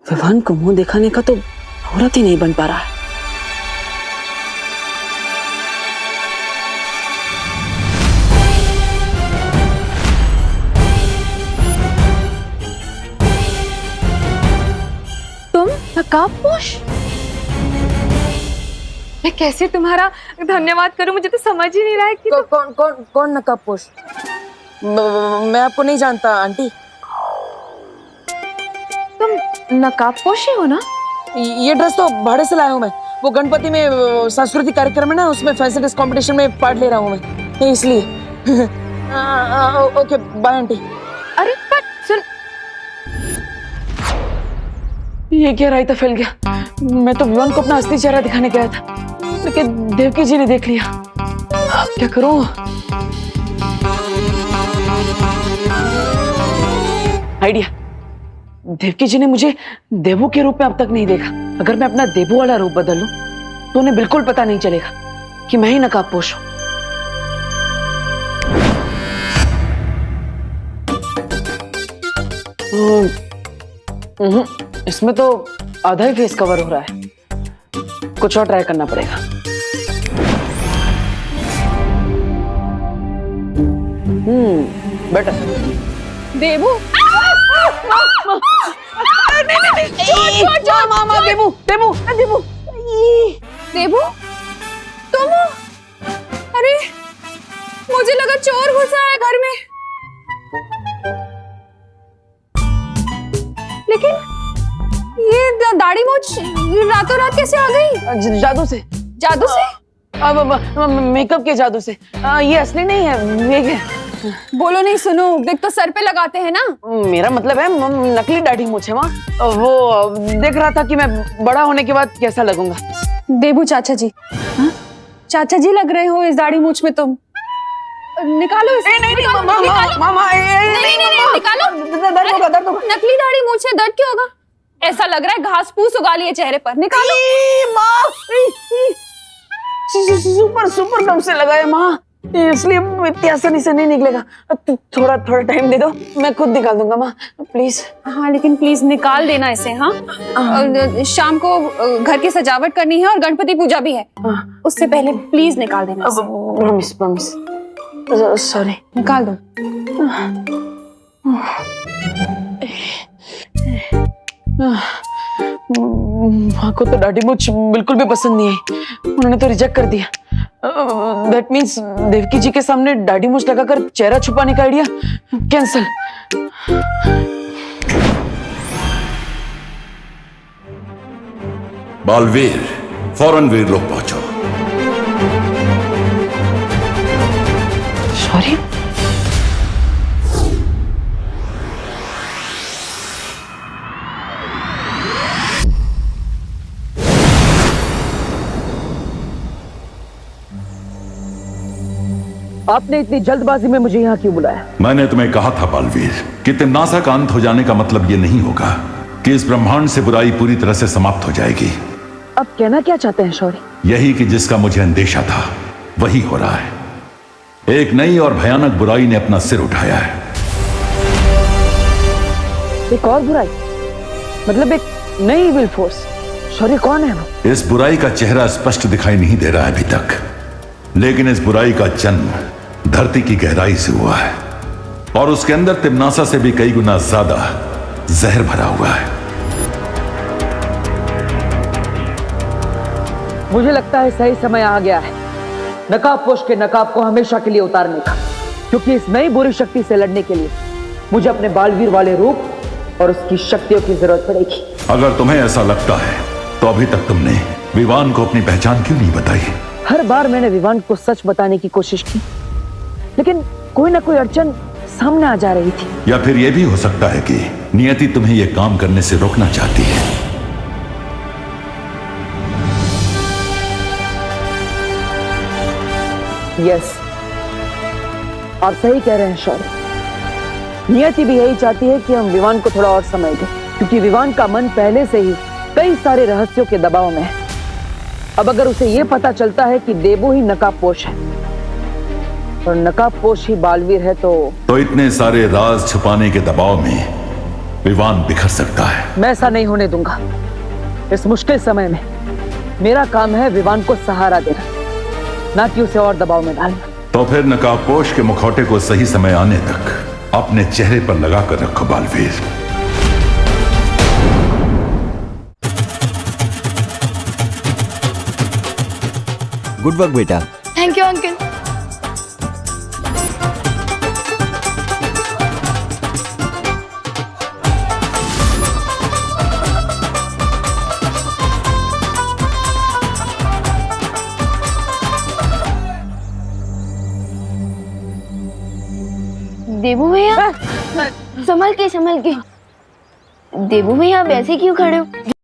विवान को मुंह दिखाने का तो औरत ही नहीं बन पा रहा है। तुम नकाबपोश? मैं कैसे तुम्हारा धन्यवाद करूं, मुझे तो समझ ही नहीं रहा है कि कौन नकाबपोश? मैं आपको नहीं जानता आंटी। तुम नकाबपोश ही हो ना? ये ड्रेस तो भाड़े से लाया हूँ मैं। वो गणपति में सांस्कृतिक कार्यक्रम है ना, उसमें फैंसी ड्रेस कंपटीशन में पार्ट ले रहा हूँ मैं, इसलिए। Okay bye aunty. अरे पर सुन, ये क्या रायता फैल गया। मैं तो विवान को अपना असली चेहरा दिखाने गया था, लेकिन देवकी जी ने देख लिया। क्या करूं? आइडिया। देवकी जी ने मुझे देवू के रूप में अब तक नहीं देखा। अगर मैं अपना देवू वाला रूप बदल लूं तो उन्हें बिल्कुल पता नहीं चलेगा कि मैं ही नकाबपोश हूं। इसमें तो आधा ही फेस कवर हो रहा है, कुछ और ट्राई करना पड़ेगा। बेटर। देवू। मामा, देवू, देवू, देवू, देवू, तुम हो? अरे मुझे लगा चोर घुसा है घर में, लेकिन ये दाढ़ी मूंछ रातों रात कैसे आ गई? जादू से। जादू से? अब मेकअप के जादू से। ये असली नहीं है, विग है। बोलो नहीं, सुनो, विग तो सर पे लगाते हैं ना। मेरा मतलब है नकली दाढ़ी मूंछ है माँ। वो देख रहा था कि मैं बड़ा होने के बाद कैसा लगूंगा। देवू चाचा जी। हा? चाचा जी लग रहे हो इस दाढ़ी मूंछ में तुम। निकालो इसे। नहीं, मामा, नहीं, निकालो। दर्द होगा, दर्द होगा। नकली दाढ़ी मूंछ है, दर्द क्यों होगा? ऐसा लग रहा है घास फूस उगा लिए चेहरे पर। निकालो। सुपर सुपर कब से लगा है माँ, इसलिए इतनी आसानी से नहीं निकलेगा। थोड़ा टाइम दे दो, मैं खुद निकाल दूंगा माँ, प्लीज। हाँ लेकिन प्लीज निकाल देना इसे। हाँ शाम को घर की सजावट करनी है और गणपति पूजा भी है, उससे पहले प्लीज निकाल देना इसे। Promise promise. सॉरी। निकाल दो। माँ को तो दाढ़ी मूंछ बिल्कुल भी पसंद नहीं आई, उन्होंने तो रिजेक्ट कर दिया। दैट मीन्स देवकी जी के सामने दाढ़ी मूंछ लगाकर चेहरा छुपाने का आइडिया कैंसल। बालवीर, फौरन वीर लोग पहुंचो। सॉरी। आपने इतनी जल्दबाजी में मुझे यहाँ क्यों बुलाया? मैंने तुम्हें कहा था बालवीर कि तिम्नासा का अंत हो जाने का मतलब ये नहीं होगा कि इस ब्रह्मांड से बुराई पूरी तरह से समाप्त हो जाएगी। अब कहना क्या चाहते हैं शौर्य? यही कि जिसका मुझे अंदेशा था वही हो रहा है। एक नई और भयानक बुराई ने अपना सिर उठाया है। एक और बुराई? मतलब एक नई इविल फोर्स? शौर्य कौन है वो? इस बुराई का चेहरा स्पष्ट दिखाई नहीं दे रहा है अभी तक, लेकिन इस बुराई का जन्म धरती की गहराई से हुआ है और उसके अंदर तिम्नासा से भी कई गुना ज्यादा जहर भरा हुआ है। मुझे लगता है सही समय आ गया है नकाबपोश के नकाब को हमेशा के लिए उतारने का, क्योंकि इस नई बुरी शक्ति से लड़ने के लिए मुझे अपने बालवीर वाले रूप और उसकी शक्तियों की जरूरत पड़ेगी। अगर तुम्हें ऐसा लगता है तो अभी तक तुमने विवान को अपनी पहचान क्यों नहीं बताई? हर बार मैंने विवान को सच बताने की कोशिश की, लेकिन कोई ना कोई अड़चन सामने आ जा रही थी। या फिर यह भी हो सकता है कि नियति तुम्हें यह काम करने से रोकना चाहती है। यस, आप सही कह रहे हैं शौर्य। नियति भी यही चाहती है कि हम विवान को थोड़ा और समय दें, क्योंकि विवान का मन पहले से ही कई सारे रहस्यों के दबाव में है। अब अगर उसे यह पता चलता है कि देवू ही नकाबपोश है और नकाबपोश ही बालवीर है तो इतने सारे राज छुपाने के दबाव में विवान बिखर सकता है। मैं ऐसा नहीं होने दूंगा। इस मुश्किल समय में मेरा काम है विवान को सहारा देना, ना कि उसे और दबाव में डालना। तो फिर नकाबपोश के मुखौटे को सही समय आने तक अपने चेहरे पर लगा कर रखो बालवीर। गुड वर्क बेटा। Thank you uncle. देबू भैया, संभल के। देबू भैया, आप ऐसे क्यों खड़े हो?